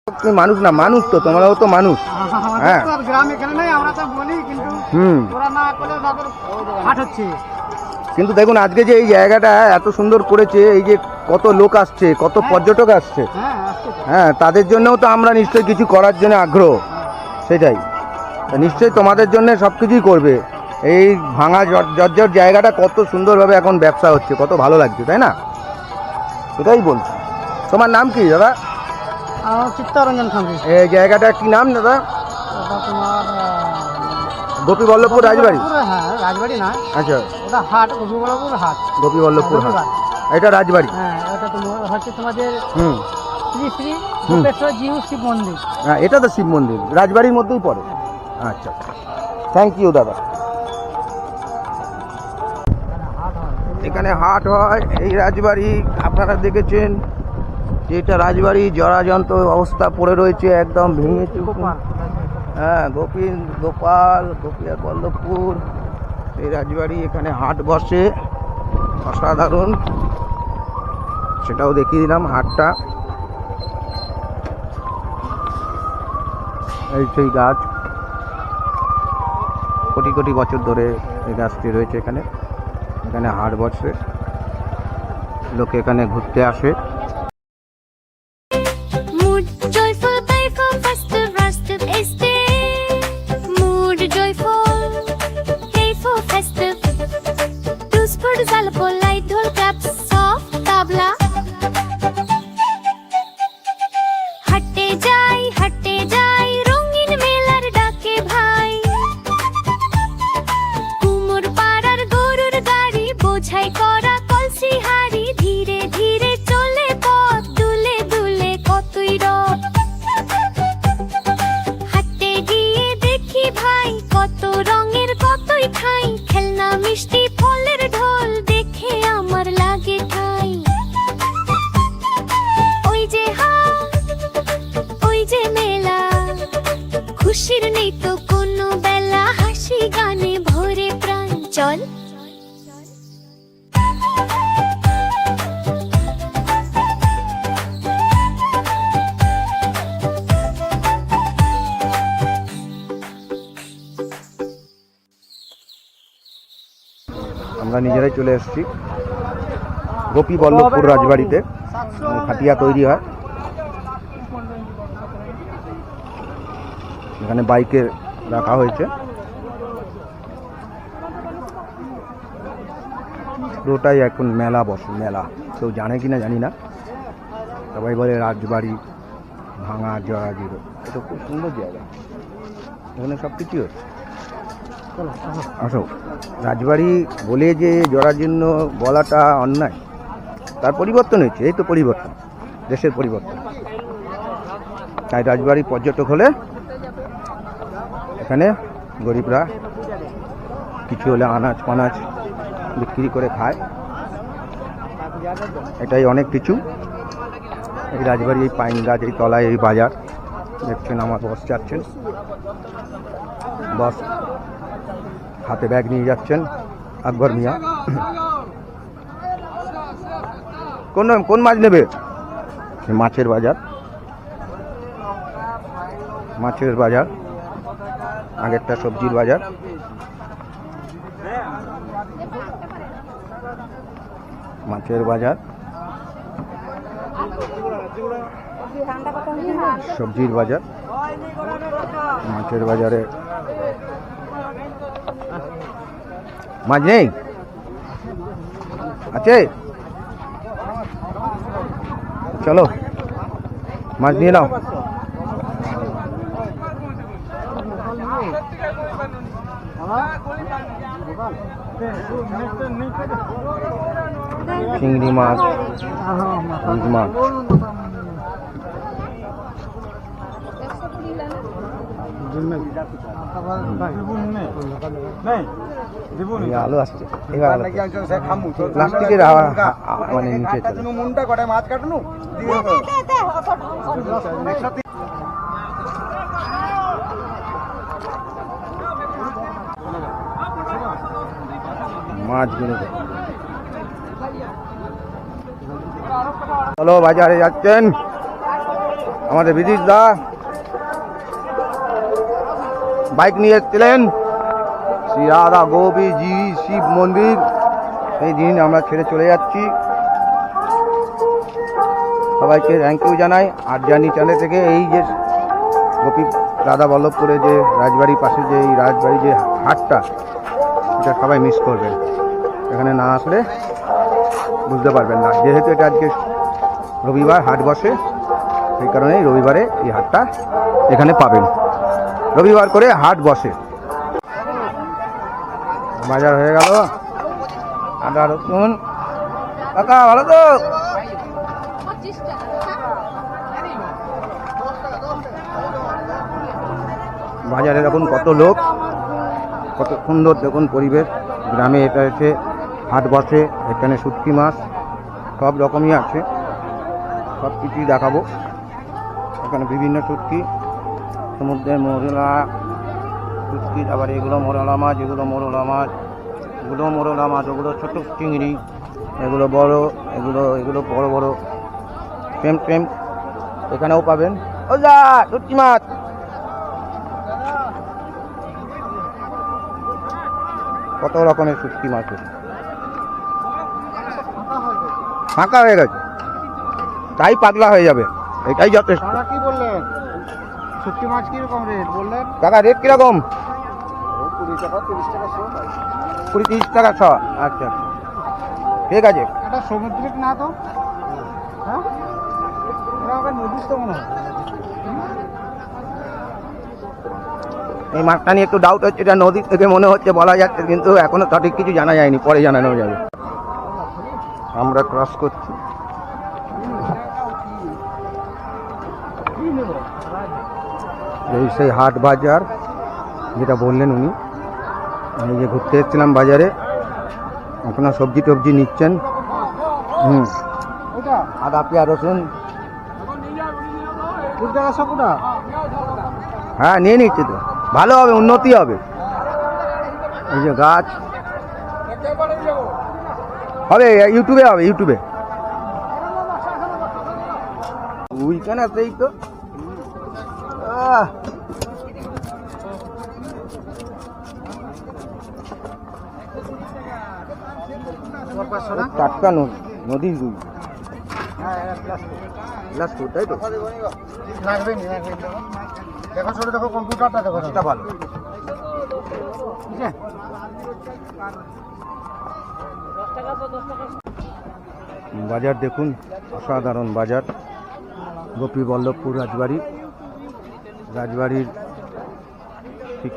তুমি মানুষ না, মানুষ তো তোমরাও তো মানুষ। হ্যাঁ গ্রাম এখানে নাই, আমরা তো বলি কিন্তু ওরা না করলে তারপর হাট হচ্ছে। কিন্তু দেখুন আজকে যে এই জায়গাটা এত সুন্দর করেছে, এই যে কত লোক আসছে, কত পর্যটক আসছে, হ্যাঁ তাদের জন্যও তো আমরা নিশ্চয়ই কিছু করার জন্য আগ্রহ, সেটাই নিশ্চয়ই তোমাদের জন্য সব কিছুই করবে। এই ভাঙা জর্জর জায়গাটা কত সুন্দরভাবে এখন ব্যবসা হচ্ছে, কত ভালো লাগছে, তাই না? সেটাই বলছি। তোমার নাম কি দাদা? চিত্তরঞ্জন খামরি। এই জায়গাটা কি নাম দাদা? তোমার গোপীবল্লভপুর রাজবাড়ি? হ্যাঁ রাজবাড়ি না, আচ্ছা ওটা হাট, গোপীবল্লভপুর হাট। গোপীবল্লভপুর হাট, এটা রাজবাড়ি। হ্যাঁ এটা তোমার হচ্ছে তোমাদের শ্রী শ্রী গোপেশ্বর জিউ শিব মন্দির। হ্যাঁ এটা তো শিব মন্দির, রাজবাড়ির মধ্যেই পড়ে। আচ্ছা থ্যাংক ইউ দাদা। এখানে হাট হয় এই রাজবাড়ি, আপনারা দেখেছেন যে এটা রাজবাড়ি জরাজন্ত অবস্থা পড়ে রয়েছে, একদম ভেঙে চুরমার। হ্যাঁ গোপাল গোপীর বল্লভপুর এই রাজবাড়ি, এখানে হাট বসে অসাধারণ, সেটাও দেখিয়ে দিলাম হাটটা। এই সেই গাছ কোটি কোটি বছর ধরে এই গাছটি রয়েছে এখানে। এখানে হাট বসে, লোকে এখানে ঘুরতে আসে। খুশির নেই তো কোনো বেলা, হাসি গানে ভরে প্রাণ। চল আমরা নিজেরাই চলে এসেছি গোপীবল্লভপুর রাজবাড়িতে, খাটিয়া তৈরি হয়। এখানে বাইকে রাখা হয়েছে, পুরোটাই এখন মেলা বসে। মেলা কেউ জানে কিনা জানি না, সবাই বলে রাজবাড়ি ভাঙা জরাজীর্ণ। এটা খুব সুন্দর জায়গা, এখানে সব কিছুই হচ্ছে। আসো, রাজবাড়ি বলে যে জরাজীর্ণ বলাটা অন্যায়, তার পরিবর্তন হয়েছে, এই তো পরিবর্তন, দেশের পরিবর্তন। তাই রাজবাড়ি পর্যটক হলে এখানে গরিবরা কিছু হলে আনাজ ফানাজ বিক্রি করে খায়, এটাই অনেক কিছু। এই রাজবাড়ি, এই পাইন গাছ, এই তলায় এই বাজার দেখছেন। আমার বস যাচ্ছেন, বস হাতে ব্যাগ নিয়ে যাচ্ছেন, আকবর মিয়া। কোন মাছ নেবে? মাছের বাজার, মাছের বাজার, আগেরটা সবজির বাজার। মাছের বাজার, সবজির বাজার। মাছের বাজারে মাছ নেই, আছে? চলো মাছ নিয়ে নাও। চিংড়ি মাছ, রুই মাছ, আলু আসছে প্লাস্টিকের মানে নিচে মাছগুলো। চলো বাজারে যাচ্ছেন, আমাদের বিদিশ দা বাইক নিয়ে এসেছিলেন শ্রী রাধা গোপীজি শিব মন্দির। সেই দিন আমরা ছেড়ে চলে যাচ্ছি। সবাইকে থ্যাংক ইউ জানাই। আর জানি চ্যানেল থেকে এই যে গোপী রাধা বল্লভপুরে যে রাজবাড়ির পাশে যে এই রাজবাড়ি যে হাটটা, এটা সবাই মিস করবেন। এখানে না আসলে বুঝতে পারবেন না, যেহেতু এটা আজকে রবিবার হাট বসে, সেই কারণে রবিবারে এই হাটটা এখানে পাবেন। রবিবার করে হাট বসে। বাজার হয়ে গেল। আদা রসুন কাকা ভালো তো? বাজারে দেখুন কত লোক, কত সুন্দর দেখুন পরিবেশ। গ্রামে এটা হচ্ছে হাট বসে, এখানে শুটকি মাছ সব রকমই আছে, সব কিছুই দেখাবো। এখানে বিভিন্ন শুটকি, সমুদ্রের মোরলা শুটকি, আবার এগুলো মোরলা মাছ, এগুলো মোরলা মাছ, এগুলো মোরলা মাছ, ওগুলো ছোটো চিংড়ি, এগুলো বড়, এগুলো বড় বড় সেম সেম এখানেও পাবেন। ও যা শুটকি মাছ, কত রকমের শুটকি মাছ ফাঁকা হয়ে গেছে, তাই পাতলা হয়ে যাবে, এটাই যথেষ্ট। কি বললেন? শুটকি মাছ কিরকম রেট বললেন? টাকা রেট কিরকম? 20 টাকা 30 টাকা শো। 20-30 টাকা শ। আচ্ছা আচ্ছা, ঠিক আছে। এটা সমুদ্রিক না তো? হ্যাঁ, এটা আবার নদীর তো মনে হয়। এই মাছটা নিয়ে একটু ডাউট হচ্ছে, এটা নদীর থেকে মনে হচ্ছে বলা যাচ্ছে, কিন্তু এখনো সঠিক কিছু জানা যায়নি, পরে জানানো যাবে। আমরা ক্রস করছি। এই সেই হাট বাজার যেটা বললেন উনি, আমি যে ঘুরতে এসেছিলাম বাজারে, আপনার সবজি টবজি নিচ্ছেন। ওটা আদা পেঁয়াজ রসুন 20 টাকা শো কোটা। হ্যাঁ নিয়ে নিচ্ছি তো, ভালো হবে, উন্নতি হবে। এই যে গাছ হবে, ইউটিউবে হবে, ইউটিউবে। উইকেন্ড আসেই তো। টাটকা নদীর রুই, গ্লাস ফুড, তাই তো? লাগবে নি, দেখো ছোট, দেখো কম্পিউটারটা দেখো, সেটা ভালো। ঠিক আছে। বাজার দেখুন, অসাধারণ বাজার। গোপী বল্লভপুর রাজবাড়ির ঠিক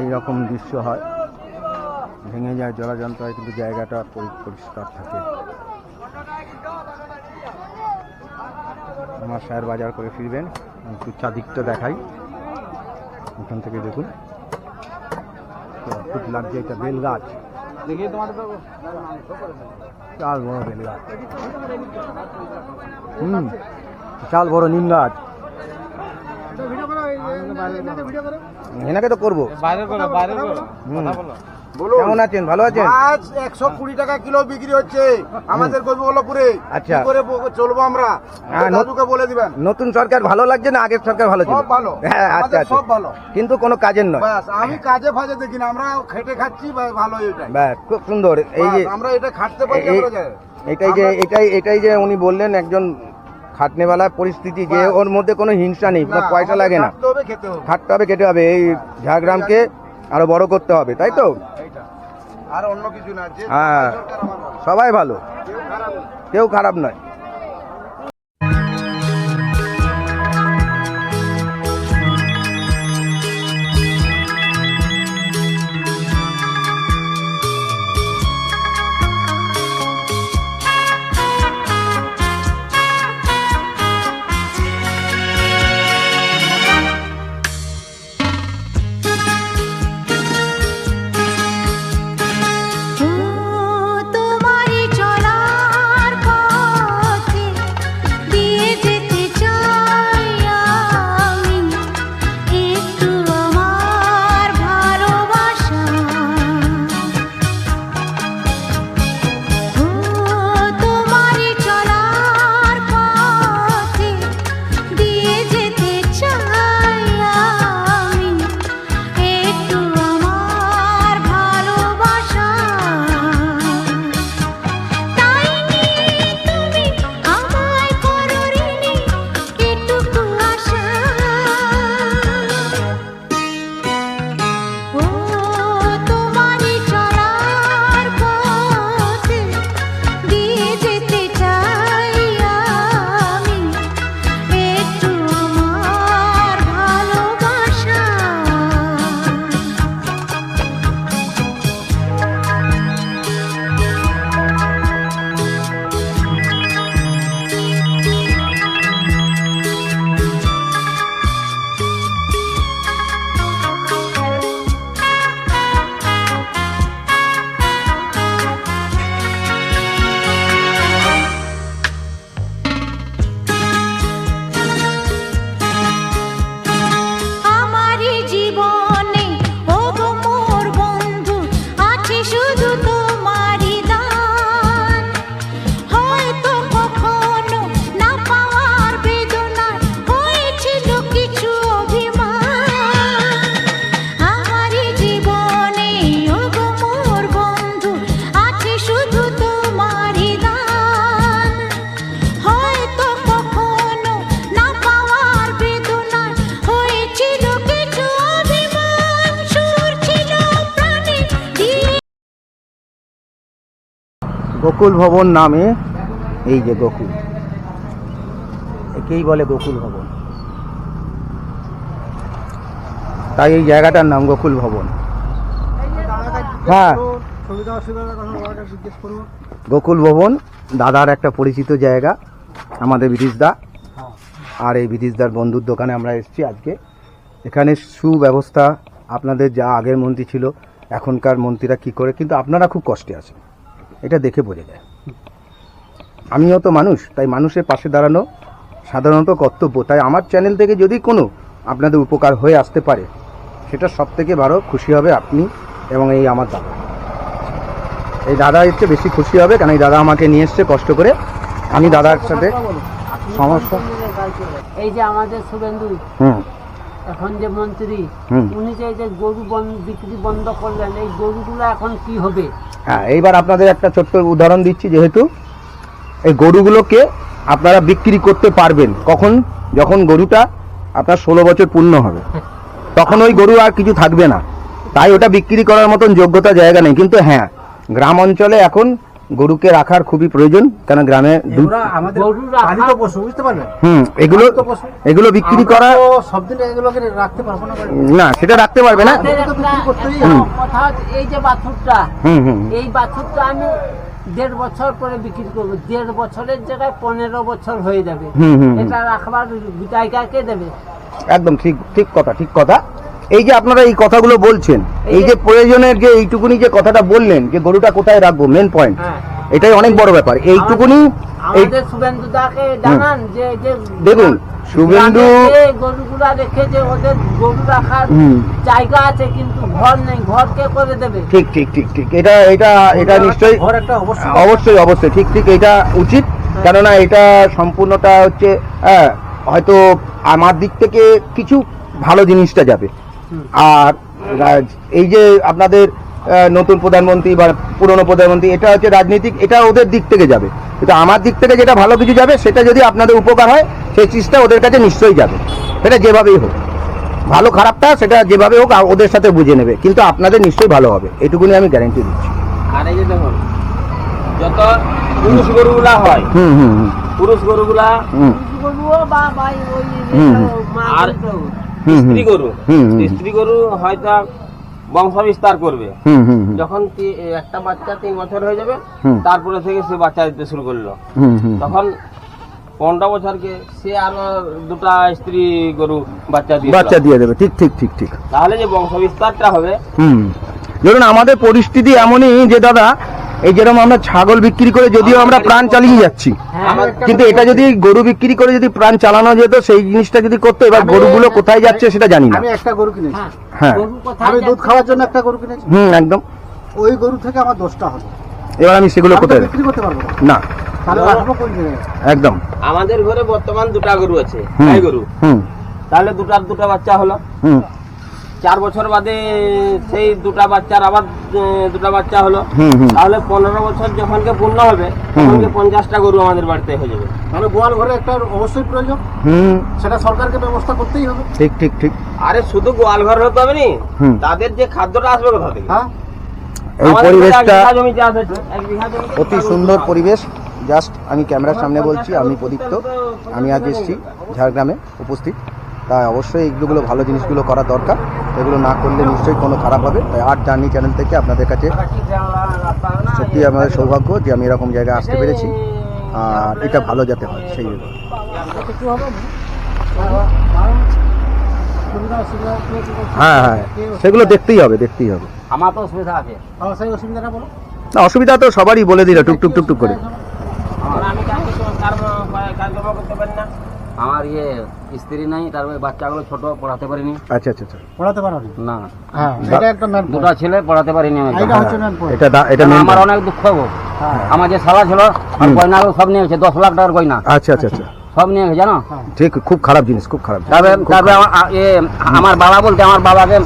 এইরকম দৃশ্য হয়। ভেঙে যায়, জলাজন্ত হয়, কিন্তু জায়গাটা পরিষ্কার থাকে। আমার স্যার বাজার করে ফিরবেন। একটু চারদিকটা দেখাই, ওখান থেকে দেখুন খুব লাগছে। এটা বেল গাছ, দেখিয়ে তোমাদের তো বিশাল বড় বেল গাছ। বিশাল বড় নিম গাছ। ভিডিও করো, ভিডিও করো, এনাকে তো করবো। বাইরে করো, বাইরে করো, কথা বলো। কেমন আছেন? ভালো আছেন? মাছ 120 টাকা কিলো বিক্রি হচ্ছে আমাদের গোবিবল্লভপুরে। আচ্ছা। কি করে চলবো আমরা? হ্যাঁ, দাদুকে বলে দিবেন। নতুন সরকার ভালো লাগছে না আগের সরকার ভালো ছিল? সব ভালো, হ্যাঁ, আচ্ছা আমাদের আচ্ছা, সব ভালো। কিন্তু কোনো কাজের নয়। ব্যাস, আমি কাজে ফাজে দেখি না, আমরা খেটে খাচ্ছি, ভালো এটাই। ব্যাস, খুব সুন্দর। এই যে ব্যাস, আমরা এটা খাটতে পারি, এই- আমরা যাই। এটাই যে উনি বললেন, একজন খাটনেওয়ালা পরিস্থিতি, যে ওর মধ্যে কোনো হিংসা নেই, না, পয়সা লাগে না, খাটতে হবে, খেতে হবে। খাটতে হবে, খেতে হবে। এই ঝাড়গ্রামকে আরো বড় করতে হবে, তাই তো? এইটা। আর অন্য কিছু না, যে হ্যাঁ, সরকার আমার ভালো। সবাই ভালো, কেউ খারাপ না। কেউ খারাপ নয়। তোমারই চলার পথ গোকুল ভবন নামে, এই যে গোকুল, একেই বলে গোকুল ভবন, তাই এই জায়গাটার নাম গোকুল ভবন। হ্যাঁ, সুবিধা অসুবিধার কথা বাবাকে জিজ্ঞেস করবো। গোকুল ভবন দাদার একটা পরিচিত জায়গা, আমাদের ব্রিটিশদা, আর এই ব্রিটিশদার বন্ধুর দোকানে আমরা এসেছি আজকে। এখানে সুব্যবস্থা, আপনাদের যা আগের মন্ত্রী ছিল এখনকার মন্ত্রীরা কি করে, কিন্তু আপনারা খুব কষ্টে আছেন, এটা দেখে বোঝা যায়। আমিও তো মানুষ, তাই মানুষের পাশে দাঁড়ানো সাধারণত কর্তব্য। তাই আমার চ্যানেল থেকে যদি কোনো আপনাদের উপকার হয়ে আসতে পারে, সেটা সব থেকে বড় খুশি হবে আপনি এবং এই আমার দাদা। এই দাদা হচ্ছে বেশি খুশি হবে, কারণ এই দাদা আমাকে নিয়ে এসছে কষ্ট করে। আমি দাদার সাথে সমস্যা, এই যে আমাদের শুভেন্দু এখন যে মন্ত্রী, উনি যে এই যে গরু বিক্রি বন্ধ করলেন, এই গরুগুলো এখন কি হবে? হ্যাঁ, এইবার আপনাদের একটা ছোট্ট উদাহরণ দিচ্ছি। যেহেতু এই গরুগুলোকে আপনারা বিক্রি করতে পারবেন কখন, যখন গরুটা আপনার 16 বছর পূর্ণ হবে, তখন ওই গরু আর কিছু থাকবে না, তাই ওটা বিক্রি করার মতন যোগ্যতা জায়গা নেই। কিন্তু হ্যাঁ, গ্রাম অঞ্চলে এখন গরুকে রাখার খুবই প্রয়োজন, কারণ গ্রামে দুধ, গরু রাখা- পালিত পশু, বুঝতে পারলেন? এগুলো বিক্রি করা তো সব দিন এগুলোকে রাখতে পারবো না। না, সেটা রাখতে পারবে না। আমাদের একটা কথা হচ্ছে, এই যে বাছুরটা, হুম। এই বাছুরটা আমি 1.5 বছর পরে বিক্রি করবো। 1.5 বছরের জায়গায় 15 বছর হয়ে যাবে। হুম। এটা রাখবার জায়গা কে দেবে? একদম ঠিক কথা। এই যে আপনারা এই কথাগুলো বলছেন, এই যে প্রয়োজনের যে এইটুকুনি যে কথাটা বললেন, যে গরুটা কোথায় রাখবো, মেন পয়েন্ট, হ্যাঁ। এটাই অনেক বড় ব্যাপার। এইটুকুনি আমাদের শুভেন্দু দাকে জানান যে যে দেখুন, শুভেন্দু গ্রামে যে গরুগুলা রেখে যে ওদের গরু রাখার জায়গা আছে, কিন্তু ঘর নেই, ঘর কে করে দেবে? ঠিক এটা নিশ্চয়ই ঘর একটা অবশ্যই ঠিক এটা উচিত। কেননা এটা সম্পূর্ণটা হচ্ছে হয়তো আমার দিক থেকে কিছু ভালো জিনিসটা যাবে, আর এই যে আপনাদের নতুন প্রধানমন্ত্রী বা পুরনো প্রধানমন্ত্রী, এটা হচ্ছে রাজনীতিক, এটা ওদের দিক থেকে যাবে। কিন্তু আমার দিক থেকে যেটা ভালো কিছু যাবে, সেটা যদি আপনাদের উপকার হয়, সেই চিজটা ওদের কাছে নিশ্চয়ই যাবে। সেটা যেভাবেই হোক, ভালো খারাপটা সেটা যেভাবে হোক আর ওদের সাথে বুঝে নেবে, কিন্তু আপনাদের নিশ্চয়ই ভালো হবে, এটুকুনি আমি গ্যারান্টি দিচ্ছি। আর এই যে দেখুন, যত পুরুষ গরুগুলা হয়, পুরুষ গরুগুলা গরুও বা ভাই ওই মা আর স্ত্রী গরু হয়তো বংশ বিস্তার করবে। যখন একটা বাচ্চা 3 বছর হয়ে যাবে, তারপরে থেকে সে বাচ্চা দিতে শুরু করলো, তখন 15 বছরকে সে আরো 2টা স্ত্রী গরু বাচ্চা দিয়ে দেবে। ঠিক। তাহলে যে বংশ বিস্তারটা হবে। ধরুন আমাদের পরিস্থিতি এমনই যে দাদা, এই যেরকম আমরা ছাগল বিক্রি করে যদিও আমরা প্রাণ চালিয়ে যাচ্ছি, কিন্তু এটা যদি গরু বিক্রি করে যদি প্রাণ চালানো যেত, সেই জিনিসটা যদি করতো, এবার গরুগুলো কোথায় যাচ্ছে সেটা জানি না। আমি একটা গরু কিনেছি, হ্যাঁ, গরু কোথায় আমি দুধ যাচ্ছে? খাওয়ার জন্য একটা গরু কিনেছি। একদম। ওই গরু থেকে আমার 10টা হবে। এবার আমি সেগুলো আমি তো কোথায় বিক্রি করতে পারবো না, না, তাহলে রাখবো কোন জায়গায়? একদম। আমাদের ঘরে বর্তমান 2টা গরু আছে, হুম। গাই গরু। হুম তাহলে 2টা বাচ্চা হলো, 4 বছর বাদে সেই 2টা বাচ্চার আবার 2টা বাচ্চা হলো। তাহলে 15 বছর যখনকে পূর্ণ হবে, তখনকে 50টা গরু আমাদের বাড়িতে হয়ে যাবে। তাহলে গোয়াল ঘরে একটা অবশ্যই প্রয়োজন, সেটা সরকারকে ব্যবস্থা করতেই হবে। ঠিক। আরে শুধু গোয়াল ঘর হতে হবে নি, তাদের যে খাদ্যটা আসবে কোথা থেকে? হ্যাঁ, এই আমাদের পরিবেশটা 1 বিঘা জমি চাষ হচ্ছে, 1 বিঘা জমিতে অতি সুন্দর পরিবেশ। জাস্ট আমি ক্যামেরার সামনে বলছি, আমি প্রদীপ্ত, আমি আজ এসেছি ঝাড়গ্রামে উপস্থিত। তাই অবশ্যই এইগুলো ভালো জিনিসগুলো করা দরকার, এগুলো না করলে নিশ্চয়ই কোনো খারাপ হবে। তাই আর্ট জার্নি চ্যানেল থেকে আপনাদের কাছে সত্যি আমাদের সৌভাগ্য যে আমি এরকম জায়গায় আসতে পেরেছি, আর এটা ভালো যাতে হয় সেই জন্য। হ্যাঁ, সেগুলো দেখতেই হবে। আমার তো অসুবিধা আছে। আমার সেই অসুবিধাটা বলো। না, অসুবিধা তো সবারই বলে দিল টুকটুক করে। আমি কার্যক্রম করতে পারি না। আমার স্ত্রী নাই, তার বাচ্চাগুলো ছোট, পড়াতে পারিনি। আচ্ছা। পড়াতে পারো না, হ্যাঁ, এটা একটা ম্যান। 2টা ছেলে পড়াতে পারিনি আমি। এটা হচ্ছে ম্যান পয়েন্ট। এটা main আমার point। অনেক দুঃখ গো। আমার যে শালা ছিল, গয়না সব নিয়ে গেছে, 10 লাখ টাকার গয়না আচ্ছা। সব নিয়ে গেছে, জানো। ঠিক, খুব খারাপ জিনিস, খুব খারাপ। তারপরে আমার বাবা বলতে, আমার বাবাকে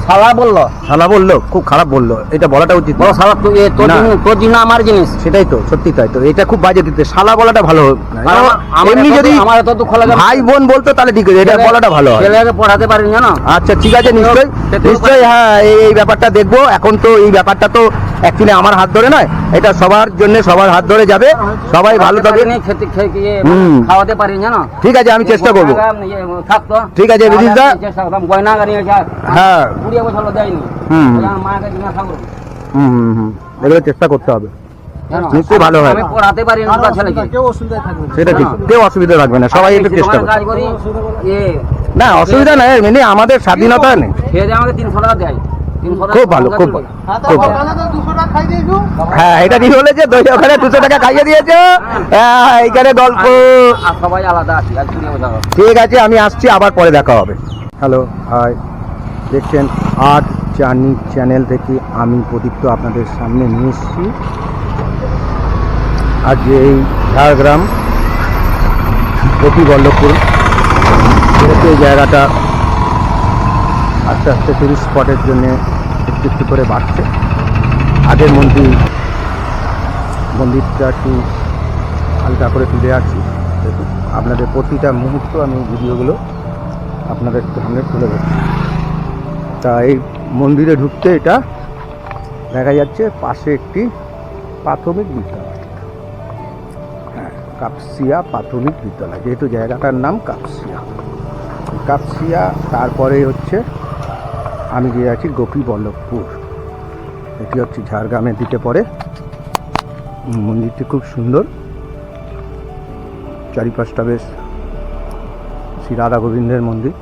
শালা বললো শালা বললো, খুব খারাপ বললো, এটা বলাটা উচিত বলো না। শালা তোর না। জিনিস, তোর জিনিস আমার জিনিস। সেটাই তো, সত্যি তাই তো, এটা খুব বাজে দিতে, শালা বলাটা ভালো না। আর আমার এমনি যদি আমার এত দুঃখ লাগে, ভাই বোন বলতো তাহলে ঠিক আছে, এটা বলাটা ভালো হয়। ছেলেকে পড়াতে পারিনি জানো। আচ্ছা ঠিক আছে, নিশ্চয়ই নিশ্চয়ই, হ্যাঁ এই ব্যাপারটা দেখবো। এখন তো এই ব্যাপারটা তো অ্যাকচুয়ালি আমার হাত ধরে নয়, এটা সবার জন্য, সবার হাত ধরে যাবে, সবাই ভালো থাকবে। খাওয়াতে পারিনি জানো। ঠিক আছে, আমি চেষ্টা করবো। থাকতো ঠিক আছে বিদিশ দা, চেষ্টা করতাম, গয়না গাড়ি হ্যাঁ 20 বছর দেয়নি। হুম আমার মাকে দিনা খাবো এগুলো চেষ্টা করতে হবে, জানো। নিশ্চয়ই ভালো হয়। আমি পড়াতে পারি না তার ছেলেকে। কেউ অসুবিধায় থাকবে না। সেটা ঠিক, কেউ অসুবিধা থাকবে না, সবাই একটু চেষ্টা করবে। কাজ করি না অসুবিধা নেই, এমনি আমাদের স্বাধীনতা নেই। খেয়ে দিয়ে আমাকে 300 টাকা দেয়। 300 টাকা খুব ভালো, খুব ভালো, হ্যাঁ, তো খুব ভালো। সকালে তো 200 টাকা খাই দিয়েছো। হ্যাঁ এটা ঠিক বলেছে, দই ওখানে 200 টাকা খাইয়ে দিয়েছে, হ্যাঁ এইখানে গল্প। আর সবাই আলাদা আছি, আর 20 বছর। ঠিক আছে, আমি আসছি, আবার পরে দেখা হবে। হ্যালো, হাই, দেখছেন আর্ট জার্নি চ্যানেল থেকে আমি প্রদীপ্ত আপনাদের সামনে নিয়ে এসেছি। আজ এই ঝাড়গ্রাম গোপীবল্লভপুর, যেহেতু এই জায়গাটা আস্তে আস্তে টুরিস্ট স্পটের জন্য একটু একটু করে বাড়ছে। আগের মন্দিরটা একটু হালকা করে তুলে আছি, দেখুন আপনাদের প্রতিটা মুহূর্ত আমি ভিডিওগুলো আপনাদের সামনে তুলে ধরছি। তা এই মন্দিরে ঢুকতে এটা দেখা যাচ্ছে পাশে একটি প্রাথমিক বিদ্যালয়, হ্যাঁ কাপসিয়া প্রাথমিক বিদ্যালয়, যেহেতু জায়গাটার নাম কাপসিয়া। তারপরে হচ্ছে আমি গিয়ে আছি গোপীবল্লভপুর, এটি হচ্ছে ঝাড়গ্রামের দিকে পড়ে। মন্দিরটি খুব সুন্দর, চারিপাশটা বেশ শ্রী রাধা গোবিন্দের মন্দির।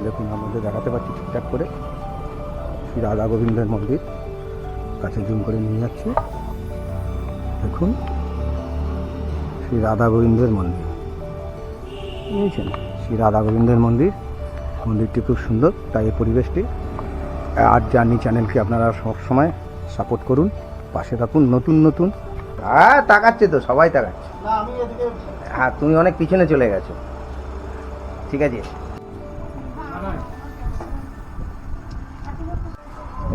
দেখুন আপনাদের দেখাতে পাচ্ছি ঠিকঠাক করে, শ্রী রাধা গোবিন্দের মন্দির, কাছে জুম করে নিয়ে যাচ্ছি। দেখুন শ্রী রাধা গোবিন্দের মন্দির, বুঝেছেন, শ্রী রাধা গোবিন্দের মন্দির। মন্দিরটি খুব সুন্দর, তাই এই পরিবেশটি আর্ট জার্নি চ্যানেলকে আপনারা সবসময় সাপোর্ট করুন, পাশে থাকুন। নতুন হ্যাঁ তাকাচ্ছে তো, সবাই তাকাচ্ছে। না আমি এদিকে হ্যাঁ তুমি অনেক পিছনে চলে গেছো, ঠিক আছে।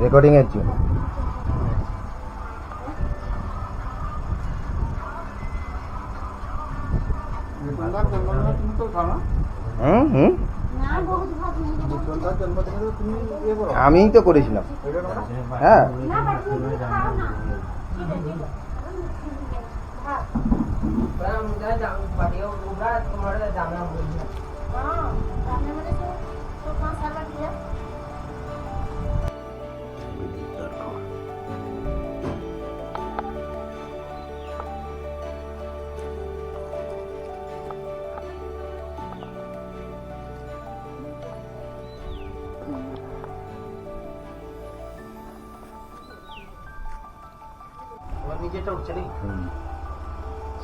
রেকর্ডিং এর জন্য তুমি তো খাও না। হুম সন্ধ্যার জন্মদিনে তো তুমি ইয়ে করো। আমিই তো করেছিলাম, এটা করো না? হ্যাঁ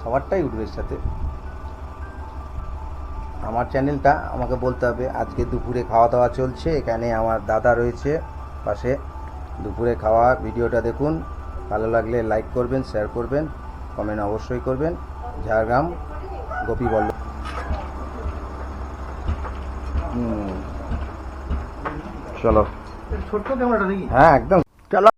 সবারটাই উঠবে এর সাথে। আমার চ্যানেলটা আমাকে বলতে হবে, আজকে দুপুরে খাওয়া দাওয়া চলছে, এখানে আমার দাদা রয়েছে পাশে, দুপুরে খাওয়া ভিডিওটা দেখুন, ভালো লাগলে লাইক করবেন, শেয়ার করবেন, কমেন্ট অবশ্যই করবেন। ঝাড়গ্রাম গোপীবল্লভ, চলো ছোট্ট ক্যামেরাটা দেখি। হ্যাঁ একদম চলো।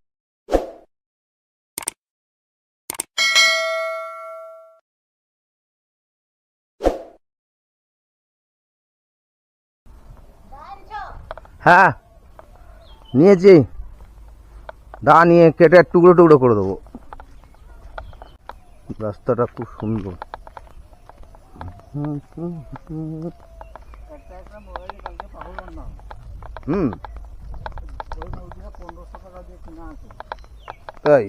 হ্যাঁ নিয়েছি, দা নিয়ে কেটে টুকরো টুকরো করে দেবো। রাস্তাটা খুব সুন্দর। হুম তাই,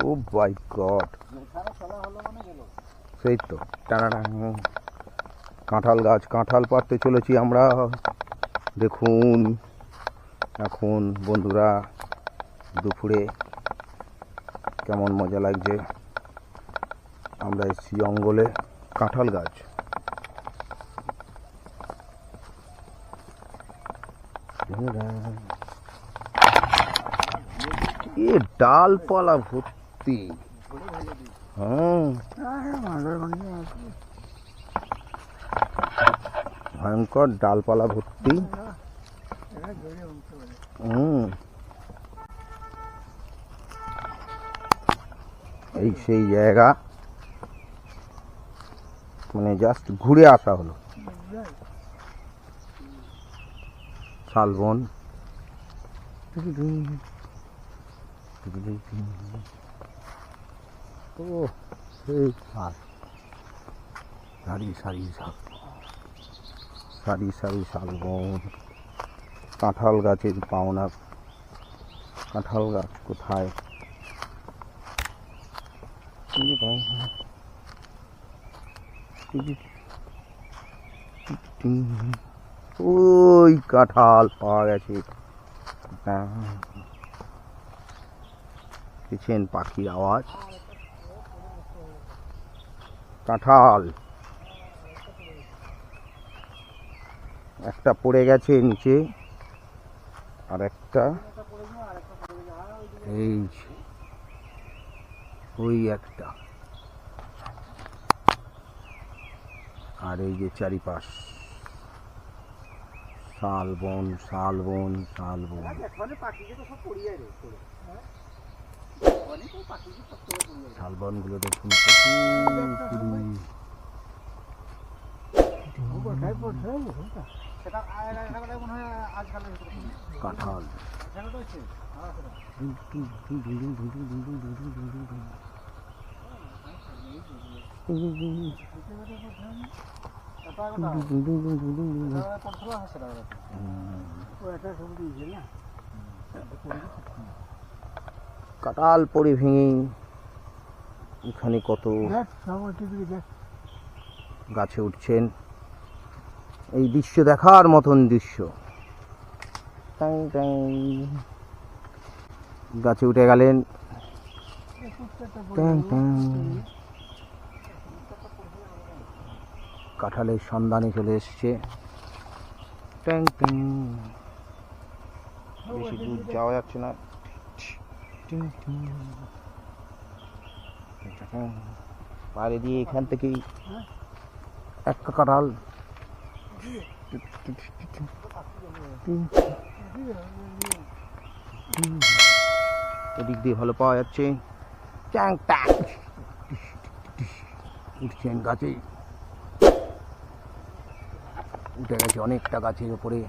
ও মাই গড, সেই তো টানা কাঁঠাল গাছ, কাঁঠাল পাড়তে চলেছি আমরা। দেখুন এখন বন্ধুরা দুপুরে কেমন মজা লাগছে। আমরা এসেছি জঙ্গলে, কাঁঠাল গাছ, এ ডালপালা ভর্তি। হ্যাঁ ভয়ঙ্কর ডালপালা ভর্তি। এই সেই জায়গা, মানে জাস্ট ঘুরে আসা হলো। শালবন, ও সেই শাল, সারি সারি শাল, সারি সারি শালবন। কাঁঠাল গাছের পাওনা, কাঁঠাল গাছ কোথায়? ওই কাঁঠাল পাওয়া গেছে। দেখছেন পাখির আওয়াজ। কাঁঠাল একটা পড়ে গেছে নিচে, আর একটা এই ওই একটা, আর এই যে চারিপাশ শালবন শালবন শালবন। শালবনগুলো দেখুন কাঁঠাল। কাঁঠাল পড়ে ভেঙে এখানে কত গাছে উঠছেন। এই দৃশ্য দেখার মতন দৃশ্য। গাছে উঠে গেলেন। কাঁঠালের সন্ধানে চলে এসছে। বেশি দূর যাওয়া যাচ্ছে না। বাইরে দিয়ে এখান থেকেই একটা কাঁঠাল এদিক দিয়ে ভালো পাওয়া যাচ্ছে। উঠছেন গাছে, উঠে গেছে অনেকটা গাছের উপরে।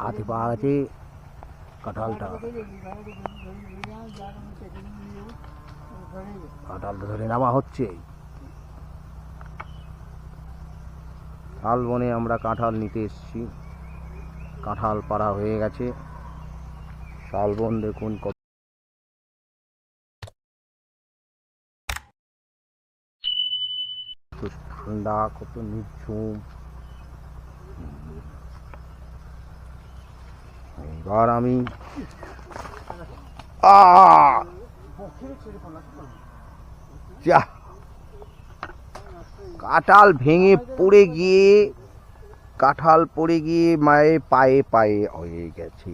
হাতে পাওয়া গেছে কাঁঠালটা। কাঁঠালটা ধরে নেওয়া হচ্ছে। শালবনে আমরা কাঁঠাল নিতে এসেছি। কাঁঠাল পাড়া হয়ে গেছে। শালবন দেখুন কত ঠান্ডা, কত নিঝুম। এবার আমি কাঁঠাল ভেঙে পড়ে গিয়ে, কাঁঠাল পড়ে গিয়ে মায়ে পায়ে পায়ে হয়ে গেছে।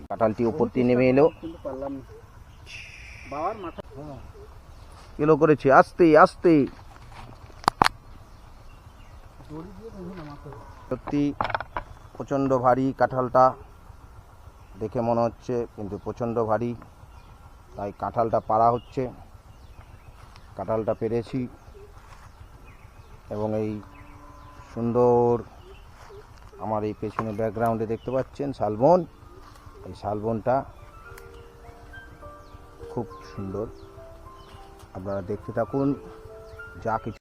কাঁঠালটি উপর দিয়ে নেমে এলো, এলো করেছে আস্তে আস্তে। সত্যি প্রচণ্ড ভারী কাঁঠালটা দেখে মনে হচ্ছে, কিন্তু প্রচণ্ড ভারী। তাই কাঁঠালটা পাড়া হচ্ছে। কাঁঠালটা পেরেছি এবং এই সুন্দর আমার এই পেছনে ব্যাকগ্রাউন্ডে দেখতে পাচ্ছেন শালবন। এই শালবনটা খুব সুন্দর, আপনারা দেখতে থাকুন। যা কিছু